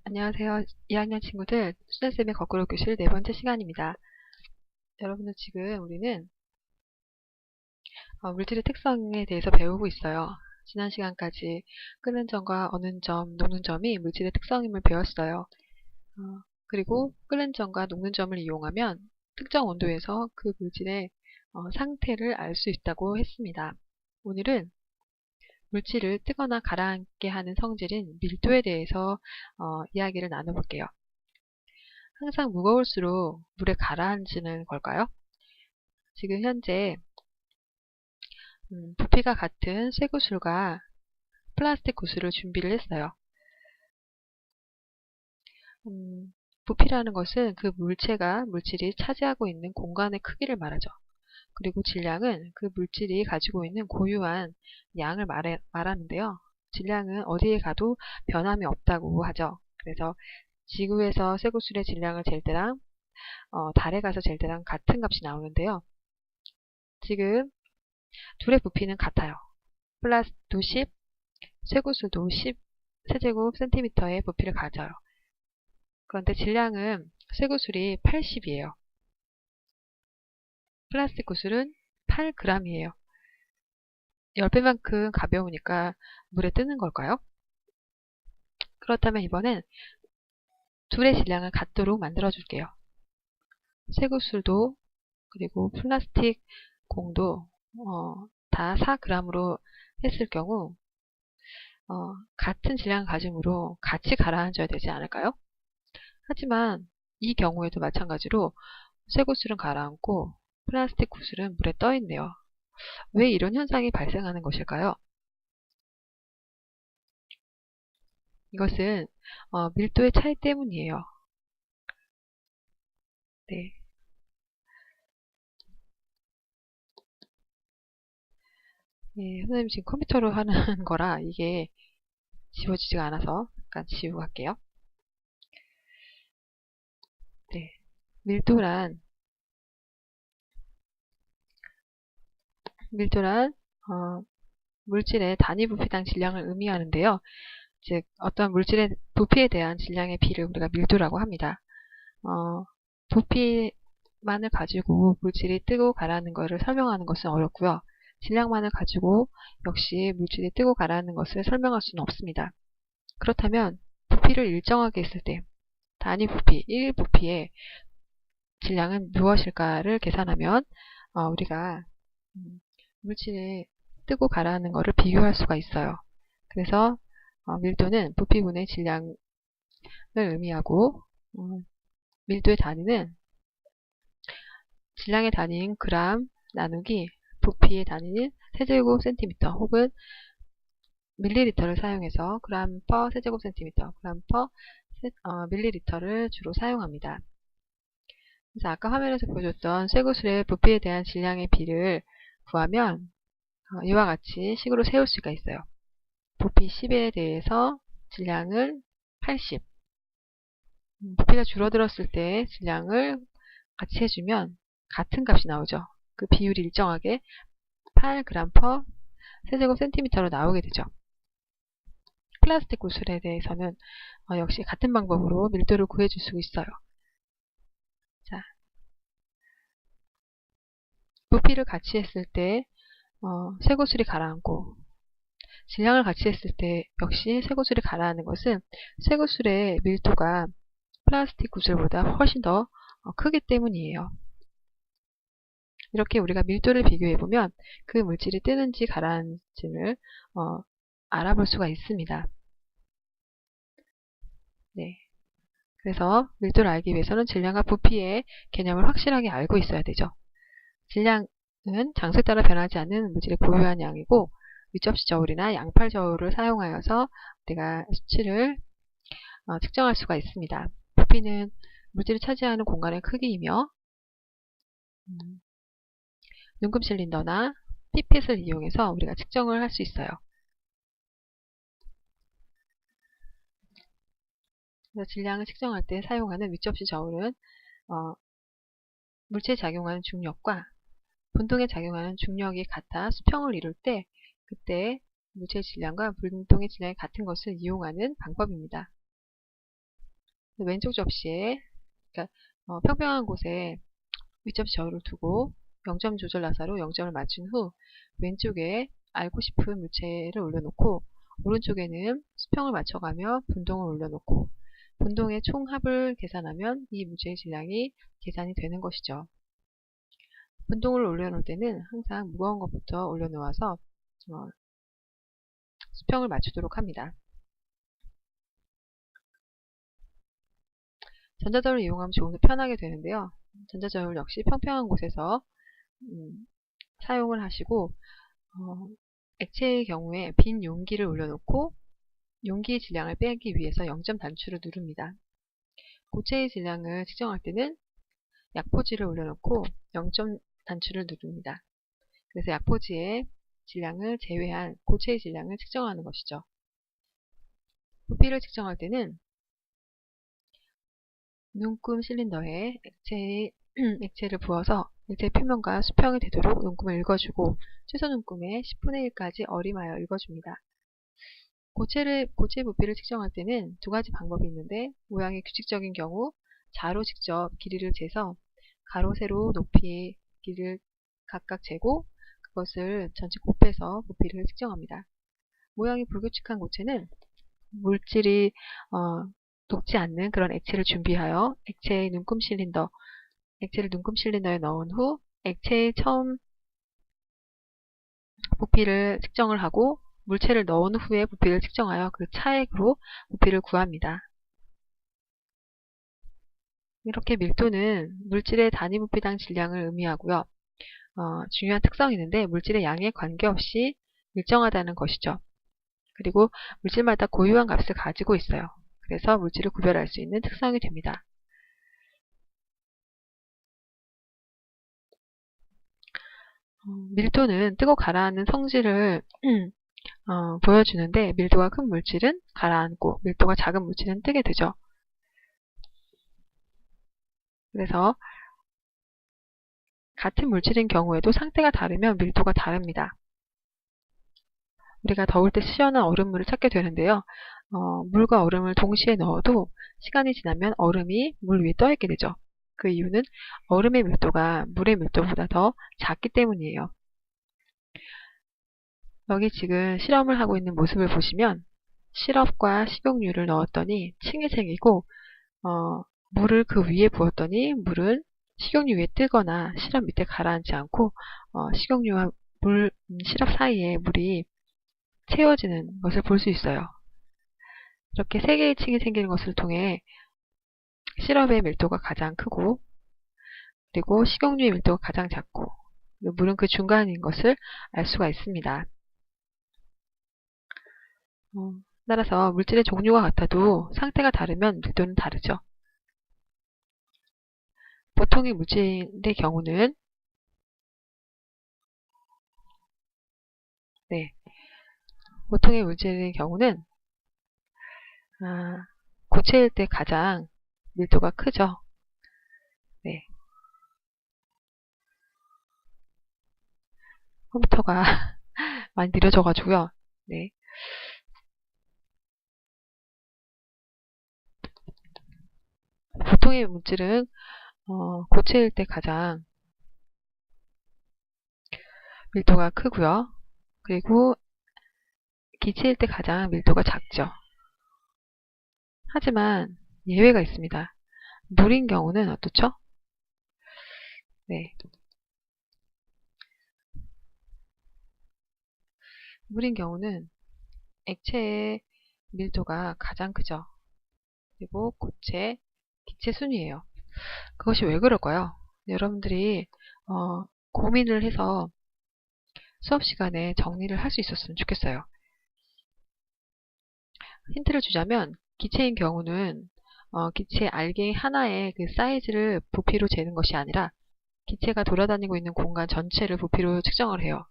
안녕하세요. 2학년 친구들, 수진쌤의 거꾸로 교실 네 번째 시간입니다. 여러분들 지금 우리는 물질의 특성에 대해서 배우고 있어요. 지난 시간까지 끓는 점과 어는 점, 녹는 점이 물질의 특성임을 배웠어요. 그리고 끓는 점과 녹는 점을 이용하면 특정 온도에서 그 물질의 상태를 알 수 있다고 했습니다. 오늘은 물질을 뜨거나 가라앉게 하는 성질인 밀도에 대해서 이야기를 나눠볼게요. 항상 무거울수록 물에 가라앉는 걸까요? 지금 현재 부피가 같은 쇠구슬과 플라스틱 구슬을 준비를 했어요. 부피라는 것은 그 물질이 차지하고 있는 공간의 크기를 말하죠. 그리고 질량은 그 물질이 가지고 있는 고유한 양을 말하는데요. 질량은 어디에 가도 변함이 없다고 하죠. 그래서 지구에서 쇠구슬의 질량을 잴 때랑 달에 가서 잴 때랑 같은 값이 나오는데요. 지금 둘의 부피는 같아요. 플라스틱도 10, 쇠구슬도 10 세제곱 센티미터의 부피를 가져요. 그런데 질량은 쇠구슬이 80이에요. 플라스틱 구슬은 8g이에요. 10배만큼 가벼우니까 물에 뜨는 걸까요? 그렇다면 이번엔 둘의 질량을 같도록 만들어 줄게요. 쇠구슬도 그리고 플라스틱 공도 다 4g으로 했을 경우 같은 질량을 가짐으로 같이 가라앉아야 되지 않을까요? 하지만 이 경우에도 마찬가지로 쇠구슬은 가라앉고 플라스틱 구슬은 물에 떠 있네요. 왜 이런 현상이 발생하는 것일까요? 이것은 밀도의 차이 때문이에요. 네. 네, 선생님 지금 컴퓨터로 하는 거라 이게 지워지지가 않아서 잠깐 지우고 할게요. 네. 밀도란 물질의 단위 부피당 질량을 의미하는데요. 즉 어떤 물질의 부피에 대한 질량의 비를 우리가 밀도라고 합니다. 부피만을 가지고 물질이 뜨고 가라앉는 것을 설명하는 것은 어렵고요. 질량만을 가지고 역시 물질이 뜨고 가라앉는 것을 설명할 수는 없습니다. 그렇다면 부피를 일정하게 했을 때 단위 부피, 1부피의 질량은 무엇일까를 계산하면 우리가 물질이 뜨고 가라앉는 것을 비교할 수가 있어요. 그래서 밀도는 부피분의 질량을 의미하고 밀도의 단위는 질량의 단위인 그램 나누기 부피의 단위인 세제곱 센티미터 혹은 밀리리터를 사용해서 그램 퍼 세제곱 센티미터, 그램 퍼 밀리리터를 주로 사용합니다. 그래서 아까 화면에서 보여줬던 쇠구슬의 부피에 대한 질량의 비를 구하면 이와 같이 식으로 세울 수가 있어요. 부피 10에 대해서 질량을 80. 부피가 줄어들었을 때 질량을 같이 해주면 같은 값이 나오죠. 그 비율이 일정하게 8g per 세제곱 센티미터로 나오게 되죠. 플라스틱 구슬에 대해서는 역시 같은 방법으로 밀도를 구해줄 수 있어요. 자, 부피를 같이 했을 때 쇠구슬이 가라앉고 질량을 같이 했을 때 역시 쇠구슬이 가라앉는 것은 쇠구슬의 밀도가 플라스틱 구슬보다 훨씬 더 크기 때문이에요. 이렇게 우리가 밀도를 비교해보면 그 물질이 뜨는지 가라앉음을 알아볼 수가 있습니다. 네. 그래서 밀도를 알기 위해서는 질량과 부피의 개념을 확실하게 알고 있어야 되죠. 질량은 장소에 따라 변하지 않는 물질의 고유한 양이고 윗접시 저울이나 양팔 저울을 사용하여서 우리가 수치를 측정할 수가 있습니다. 부피는 물질이 차지하는 공간의 크기이며 눈금 실린더나 피펫을 이용해서 우리가 측정을 할 수 있어요. 그래서 질량을 측정할 때 사용하는 윗접시 저울은 물체에 작용하는 중력과 분동에 작용하는 중력이 같아 수평을 이룰 때 그때 물체의 질량과 분동의 질량이 같은 것을 이용하는 방법입니다. 왼쪽 접시에, 그러니까 평평한 곳에 윗접시 저울을 두고 0점 조절 나사로 0점을 맞춘 후 왼쪽에 알고 싶은 물체를 올려놓고 오른쪽에는 수평을 맞춰가며 분동을 올려놓고 분동의 총합을 계산하면 이 물체의 질량이 계산이 되는 것이죠. 분동을 올려놓을 때는 항상 무거운 것부터 올려놓아서 수평을 맞추도록 합니다. 전자저울을 이용하면 조금 더 편하게 되는데요. 전자저울 역시 평평한 곳에서 사용을 하시고 액체의 경우에 빈 용기를 올려놓고 용기의 질량을 빼기 위해서 0점 단추를 누릅니다. 고체의 질량을 측정할 때는 약포지를 올려놓고 0점 단추를 누릅니다. 그래서 약포지의 질량을 제외한 고체의 질량을 측정하는 것이죠. 부피를 측정할 때는 눈금 실린더에 액체를 부어서 액체 표면과 수평이 되도록 눈금을 읽어주고 최소 눈금의 10분의 1까지 어림하여 읽어줍니다. 고체 부피를 측정할 때는 두 가지 방법이 있는데 모양이 규칙적인 경우 자로 직접 길이를 재서 가로, 세로, 높이의 길이를 각각 재고 그것을 전체 곱해서 부피를 측정합니다. 모양이 불규칙한 고체는 물질이 녹지 않는 그런 액체를 준비하여 액체를 눈금 실린더에 넣은 후 액체의 처음 부피를 측정을 하고 물체를 넣은 후에 부피를 측정하여 그 차액으로 부피를 구합니다. 이렇게 밀도는 물질의 단위 부피당 질량을 의미하고요. 중요한 특성이 있는데 물질의 양에 관계없이 일정하다는 것이죠. 그리고 물질마다 고유한 값을 가지고 있어요. 그래서 물질을 구별할 수 있는 특성이 됩니다. 밀도는 뜨고 가라앉는 성질을 보여주는데 밀도가 큰 물질은 가라앉고 밀도가 작은 물질은 뜨게 되죠. 그래서 같은 물질인 경우에도 상태가 다르면 밀도가 다릅니다. 우리가 더울 때 시원한 얼음물을 찾게 되는데요. 물과 얼음을 동시에 넣어도 시간이 지나면 얼음이 물 위에 떠 있게 되죠. 그 이유는 얼음의 밀도가 물의 밀도보다 더 작기 때문이에요. 여기 지금 실험을 하고 있는 모습을 보시면 시럽과 식용유를 넣었더니 층이 생기고 물을 그 위에 부었더니 물은 식용유 위에 뜨거나 시럽 밑에 가라앉지 않고 식용유와 시럽 사이에 물이 채워지는 것을 볼 수 있어요. 이렇게 세 개의 층이 생기는 것을 통해 시럽의 밀도가 가장 크고 그리고 식용유의 밀도가 가장 작고 물은 그 중간인 것을 알 수가 있습니다. 따라서 물질의 종류가 같아도 상태가 다르면 밀도는 다르죠. 보통의 물질의 경우는 고체일 때 가장 밀도가 크죠. 네. 컴퓨터가 많이 느려져가지고요. 네. 보통의 물질은 고체일 때 가장 밀도가 크고요. 그리고 기체일 때 가장 밀도가 작죠. 하지만 예외가 있습니다. 물인 경우는 어떻죠? 네. 물인 경우는 액체의 밀도가 가장 크죠. 그리고 고체, 기체 순이에요. 그것이 왜 그럴까요? 여러분들이 고민을 해서 수업 시간에 정리를 할 수 있었으면 좋겠어요. 힌트를 주자면 기체인 경우는 기체 알갱이 하나의 그 사이즈를 부피로 재는 것이 아니라 기체가 돌아다니고 있는 공간 전체를 부피로 측정을 해요.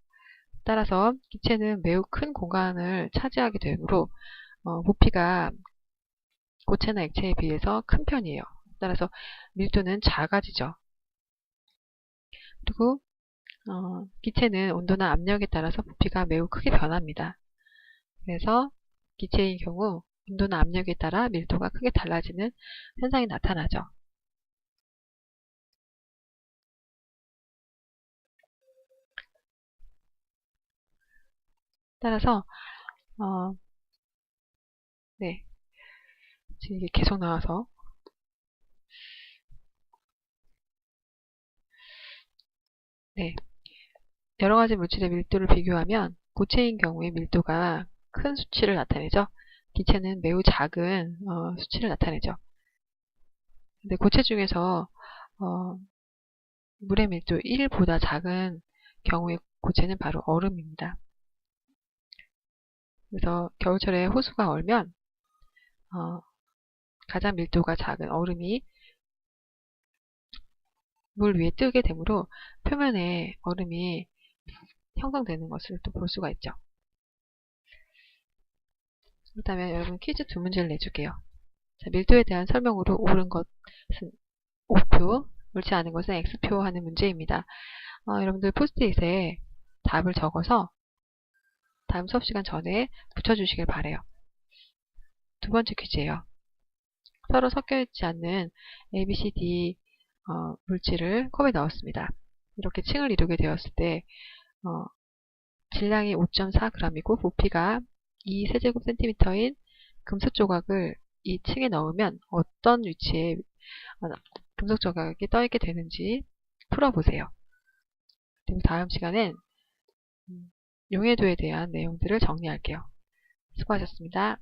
따라서 기체는 매우 큰 공간을 차지하게 되므로 부피가 고체나 액체에 비해서 큰 편이에요. 따라서 밀도는 작아지죠. 그리고 기체는 온도나 압력에 따라서 부피가 매우 크게 변합니다. 그래서 기체의 경우 온도나 압력에 따라 밀도가 크게 달라지는 현상이 나타나죠. 따라서 네, 지금 이게 계속 나와서 네, 여러 가지 물질의 밀도를 비교하면 고체인 경우에 밀도가 큰 수치를 나타내죠. 기체는 매우 작은 수치를 나타내죠. 근데 고체 중에서 물의 밀도 1보다 작은 경우의 고체는 바로 얼음입니다. 그래서 겨울철에 호수가 얼면 가장 밀도가 작은 얼음이 물 위에 뜨게 되므로 표면에 얼음이 형성되는 것을 또 볼 수가 있죠. 그렇다면 여러분 퀴즈 두 문제를 내줄게요. 자, 밀도에 대한 설명으로 옳은 것은 O표, 옳지 않은 것은 X표 하는 문제입니다. 여러분들 포스트잇에 답을 적어서 다음 수업 시간 전에 붙여주시길 바래요. 두 번째 퀴즈예요. 서로 섞여 있지 않는 A, B, C, D 물질을 컵에 넣었습니다. 이렇게 층을 이루게 되었을 때 질량이 5.4g이고 부피가 2세제곱센티미터인 금속 조각을 이 층에 넣으면 어떤 위치에 금속 조각이 떠있게 되는지 풀어보세요. 그리고 다음 시간엔 용해도에 대한 내용들을 정리할게요. 수고하셨습니다.